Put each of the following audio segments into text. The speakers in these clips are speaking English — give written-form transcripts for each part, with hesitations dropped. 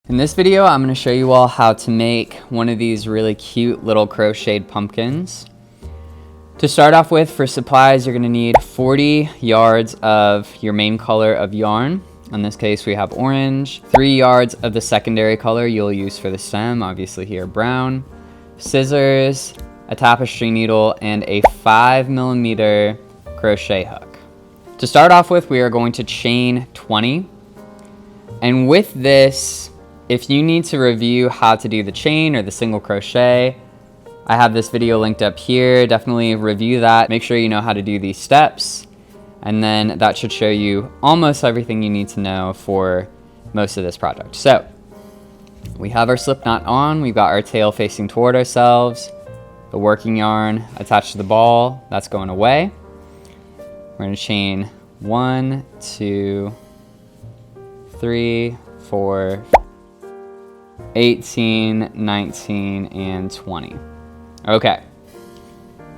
In this video, I'm going to show you all how to make one of these really cute little crocheted pumpkins. To start off with, for supplies, you're going to need 40 yards of your main color of yarn. In this case, we have orange, 3 yards of the secondary color you'll use for the stem, obviously here brown, scissors, a tapestry needle, and a 5mm crochet hook. To start off with, we are going to chain 20. And with this, if you need to review how to do the chain or the single crochet, I have this video linked up here. Definitely review that. Make sure you know how to do these steps. And then that should show you almost everything you need to know for most of this project. So we have our slip knot on. We've got our tail facing toward ourselves. The working yarn attached to the ball, that's going away. We're going to chain 1, 2, 3, 4, 18, 19, and 20. Okay,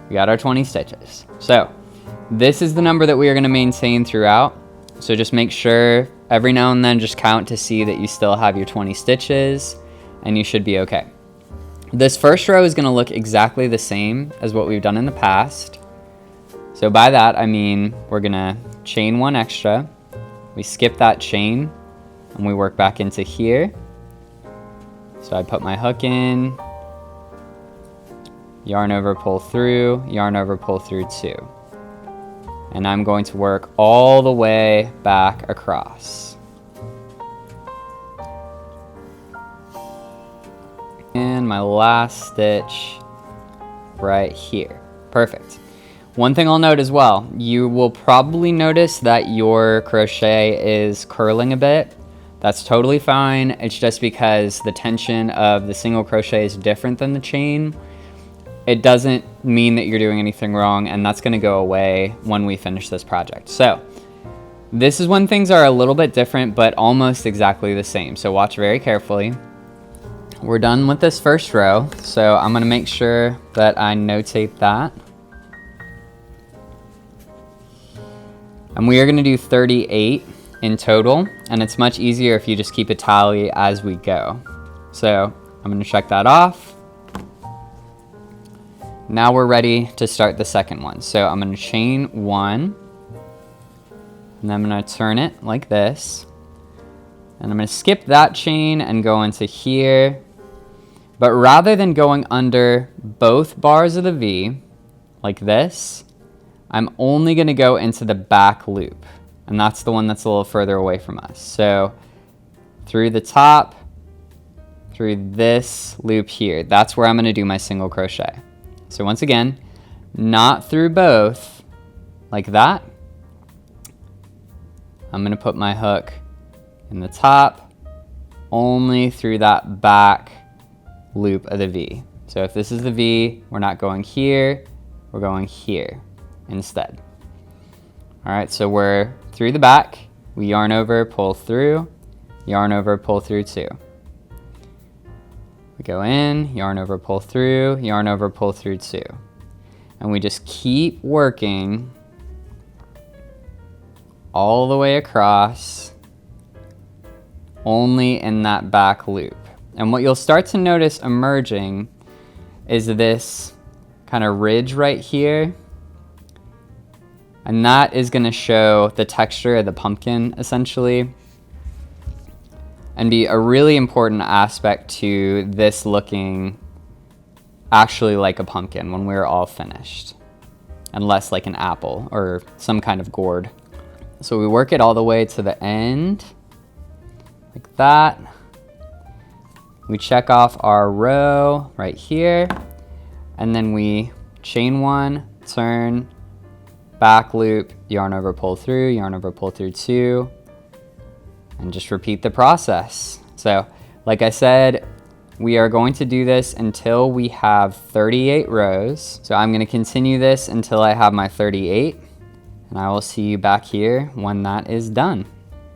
we got our 20 stitches. So this is the number that we are going to maintain throughout. So just make sure every now and then just count to see that you still have your 20 stitches, and you should be okay. This first row is going to look exactly the same as what we've done in the past. So by that, I mean we're going to chain 1 extra. We skip that chain, and we work back into here. So I put my hook in, yarn over, pull through, yarn over, pull through 2. And I'm going to work all the way back across. And my last stitch right here. Perfect. One thing I'll note as well, you will probably notice that your crochet is curling a bit. That's totally fine. It's just because the tension of the single crochet is different than the chain. It doesn't mean that you're doing anything wrong, and that's going to go away when we finish this project. So this is when things are a little bit different, but almost exactly the same. So watch very carefully. We're done with this first row, so I'm going to make sure that I notate that. And we are going to do 38 in total, and it's much easier if you just keep a tally as we go. So I'm going to check that off. Now we're ready to start the second one. So I'm going to chain 1, and then I'm going to turn it like this, and I'm going to skip that chain and go into here. But rather than going under both bars of the V like this, I'm only going to go into the back loop. And that's the one that's a little further away from us. So through the top, through this loop here, that's where I'm going to do my single crochet. So once again, not through both like that. I'm going to put my hook in the top, only through that back loop of the V. So if this is the V, we're not going here, we're going here instead. All right, so we're through the back, we yarn over, pull through, yarn over, pull through 2. We go in, yarn over, pull through, yarn over, pull through 2. And we just keep working all the way across, only in that back loop. And what you'll start to notice emerging is this kind of ridge right here. And that is going to show the texture of the pumpkin, essentially, and be a really important aspect to this looking actually like a pumpkin when we're all finished, and less like an apple or some kind of gourd. So we work it all the way to the end, like that. We check off our row right here, and then we chain 1, turn, back loop, yarn over, pull through, yarn over, pull through 2, and just repeat the process. So like I said, we are going to do this until we have 38 rows. So I'm going to continue this until I have my 38, and I will see you back here when that is done.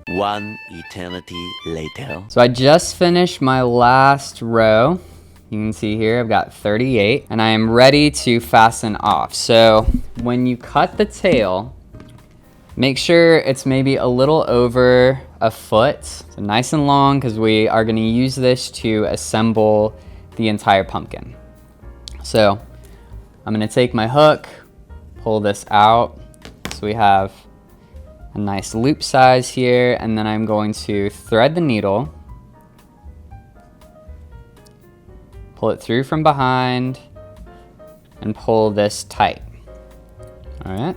1 eternity later. So I just finished my last row. You can see here I've got 38, and I am ready to fasten off. So when you cut the tail, make sure it's maybe a little over a foot, so nice and long, because we are going to use this to assemble the entire pumpkin. So I'm going to take my hook, pull this out, so we have a nice loop size here, and then I'm going to thread the needle, pull it through from behind, and pull this tight. All right.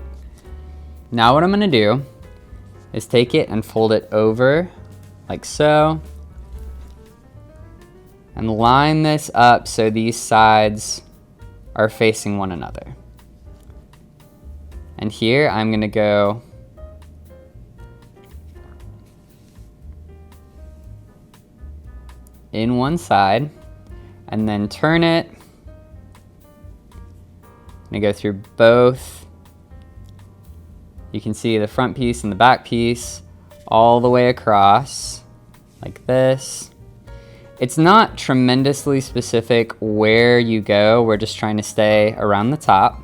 Now what I'm going to do is take it and fold it over like so, and line this up so these sides are facing one another. And here I'm going to go in one side and then turn it. I'm going to go through both. You can see the front piece and the back piece all the way across like this. It's not tremendously specific where you go. We're just trying to stay around the top.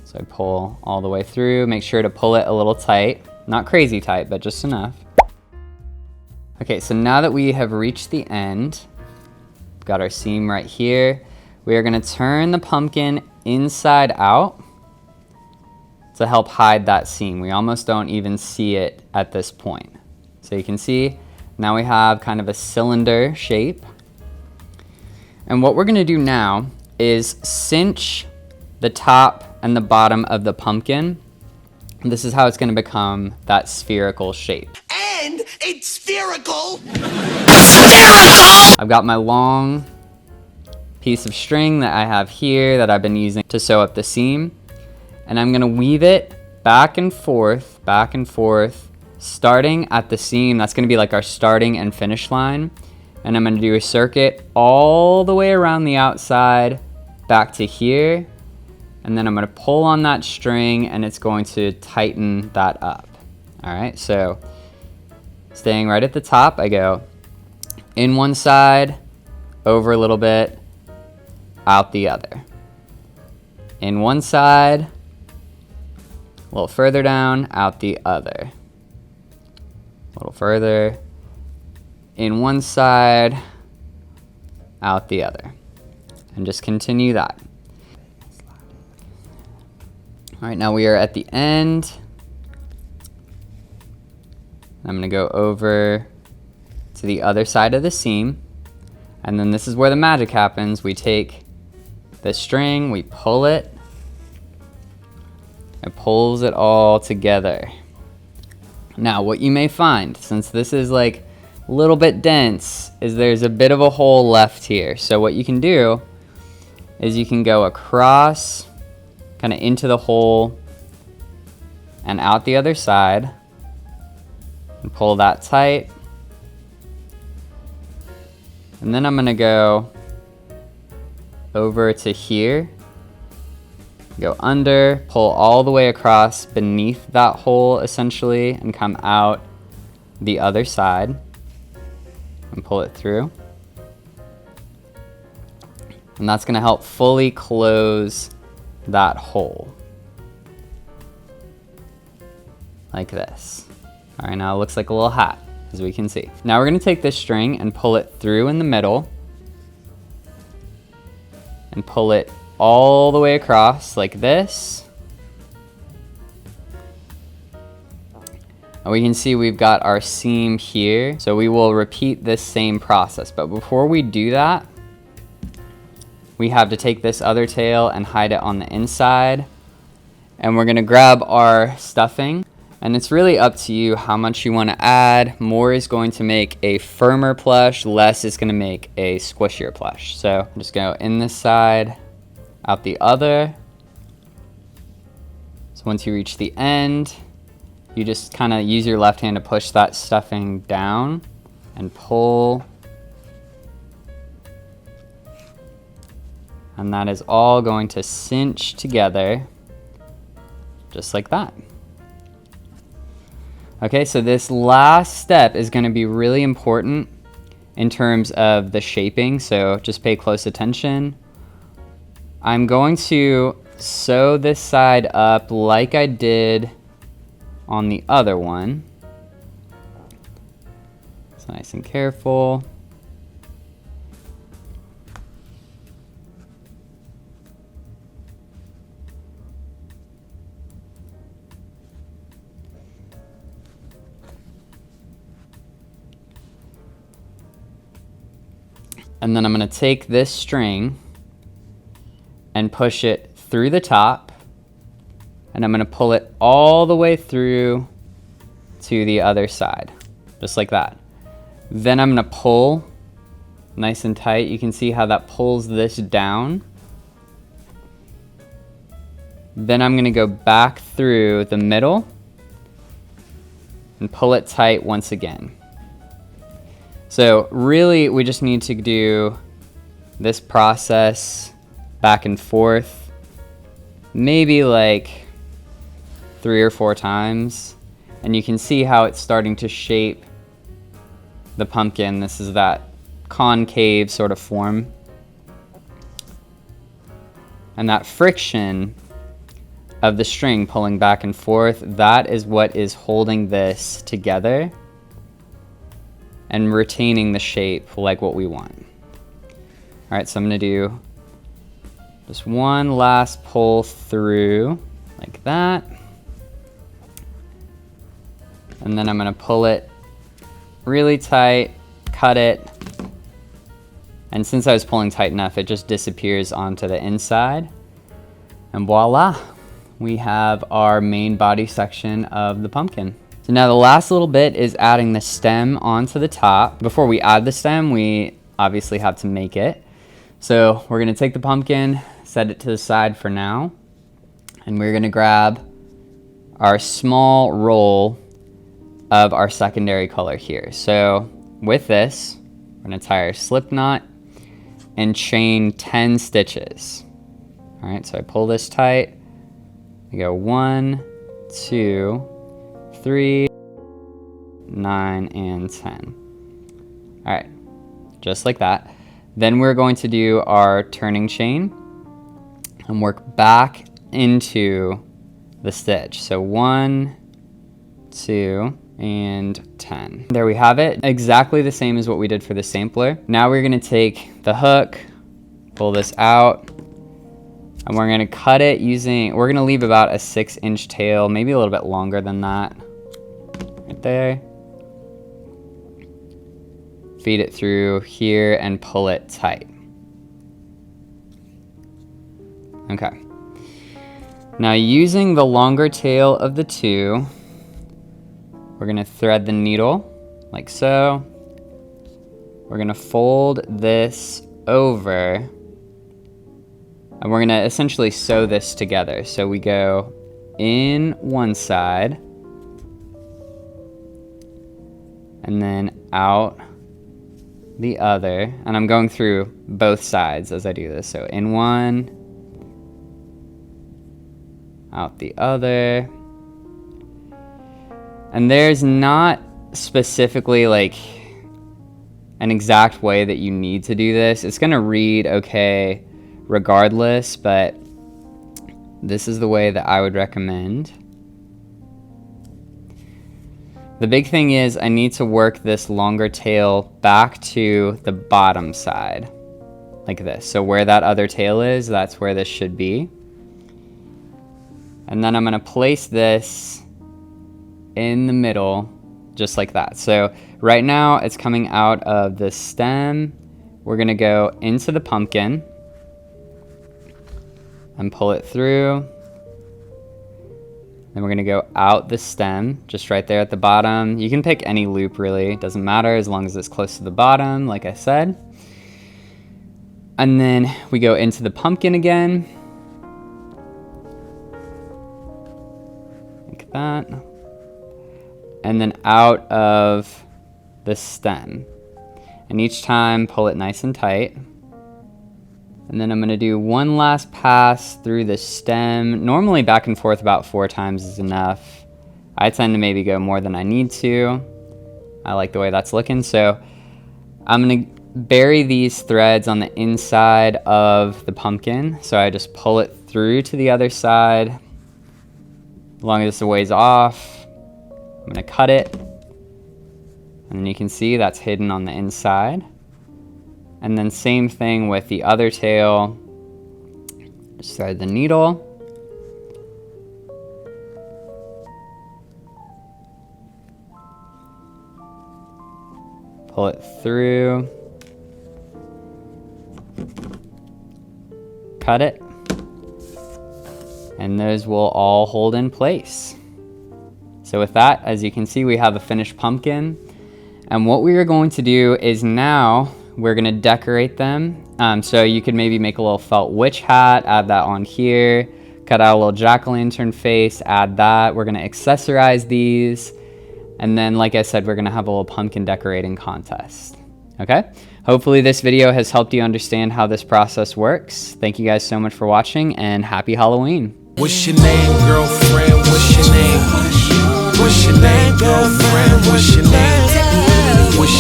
So I pull all the way through. Make sure to pull it a little tight. Not crazy tight, but just enough. Okay, so now that we have reached the end, we've got our seam right here. We are going to turn the pumpkin inside out to help hide that seam. We almost don't even see it at this point. So you can see now we have kind of a cylinder shape. And what we're going to do now is cinch the top and the bottom of the pumpkin. This is how it's going to become that spherical shape. And it's spherical! I've got my long piece of string that I have here that I've been using to sew up the seam. And I'm going to weave it back and forth, starting at the seam. That's going to be like our starting and finish line. And I'm going to do a circuit all the way around the outside back to here. And then I'm going to pull on that string and it's going to tighten that up. All right, so staying right at the top, I go in one side, over a little bit, out the other. In one side, a little further down, out the other. A little further, in one side, out the other. And just continue that. All right, now we are at the end. I'm gonna go over to the other side of the seam. And then this is where the magic happens. We take the string, we pull it. It pulls it all together. Now, what you may find, since this is like a little bit dense, is there's a bit of a hole left here. So what you can do is you can go across, kind of into the hole and out the other side and pull that tight. And then I'm gonna go over to here, go under, pull all the way across beneath that hole essentially, and come out the other side and pull it through. And that's gonna help fully close that hole. Like this. All right, now it looks like a little hat, as we can see. Now we're gonna take this string and pull it through in the middle and pull it all the way across like this. And we can see we've got our seam here. So we will repeat this same process. But before we do that, we have to take this other tail and hide it on the inside. And we're gonna grab our stuffing. And it's really up to you how much you want to add. More is going to make a firmer plush, less is going to make a squishier plush. So I'm just going to go in this side, out the other. So once you reach the end, you just kind of use your left hand to push that stuffing down and pull. And that is all going to cinch together, just like that. Okay, so this last step is going to be really important in terms of the shaping, so just pay close attention. I'm going to sew this side up like I did on the other one. So nice and careful. And then I'm going to take this string and push it through the top, and I'm going to pull it all the way through to the other side, just like that. Then I'm going to pull nice and tight. You can see how that pulls this down. Then I'm going to go back through the middle and pull it tight once again. So really, we just need to do this process back and forth, maybe like 3 or 4 times. And you can see how it's starting to shape the pumpkin. This is that concave sort of form. And that friction of the string pulling back and forth, that is what is holding this together and retaining the shape like what we want. All right, so I'm gonna do just one last pull through like that. And then I'm gonna pull it really tight, cut it. And since I was pulling tight enough, it just disappears onto the inside. And voila, we have our main body section of the pumpkin. So now the last little bit is adding the stem onto the top. Before we add the stem, we obviously have to make it. So we're gonna take the pumpkin, set it to the side for now, and we're gonna grab our small roll of our secondary color here. So with this, we're gonna tie our slip knot and chain 10 stitches. All right, so I pull this tight. I go 1, 2, 3, 9, and 10. All right, just like that. Then we're going to do our turning chain and work back into the stitch. So 1, 2, and 10. There we have it. Exactly the same as what we did for the sampler. Now we're gonna take the hook, pull this out, and we're gonna cut it using, we're gonna leave about a 6-inch tail, maybe a little bit longer than that. Right there. Feed it through here and pull it tight. Okay. Now using the longer tail of the two, we're gonna thread the needle like so. We're gonna fold this over and we're gonna essentially sew this together. So we go in one side and then out the other. And I'm going through both sides as I do this. So in one, out the other. And there's not specifically like an exact way that you need to do this. It's gonna read okay regardless, but this is the way that I would recommend. The big thing is I need to work this longer tail back to the bottom side, like this. So where that other tail is, that's where this should be. And then I'm gonna place this in the middle, just like that. So right now it's coming out of the stem. We're gonna go into the pumpkin and pull it through. Then we're gonna go out the stem, just right there at the bottom. You can pick any loop really, it doesn't matter as long as it's close to the bottom, like I said. And then we go into the pumpkin again. Like that. And then out of the stem. And each time pull it nice and tight. And then I'm gonna do one last pass through the stem. Normally back and forth about 4 times is enough. I tend to maybe go more than I need to. I like the way that's looking. So I'm gonna bury these threads on the inside of the pumpkin. So I just pull it through to the other side. As long as it's a ways off, I'm gonna cut it. And you can see that's hidden on the inside. And then same thing with the other tail. Just thread the needle. Pull it through. Cut it. And those will all hold in place. So with that, as you can see, we have a finished pumpkin. And what we are going to do is now we're gonna decorate them. So you could maybe make a little felt witch hat, add that on here, cut out a little jack-o'-lantern face, add that. We're gonna accessorize these. And then, like I said, we're gonna have a little pumpkin decorating contest, okay? Hopefully this video has helped you understand how this process works. Thank you guys so much for watching, and happy Halloween. What's your name, girlfriend? What's your name? What's your name, girlfriend? What's your name?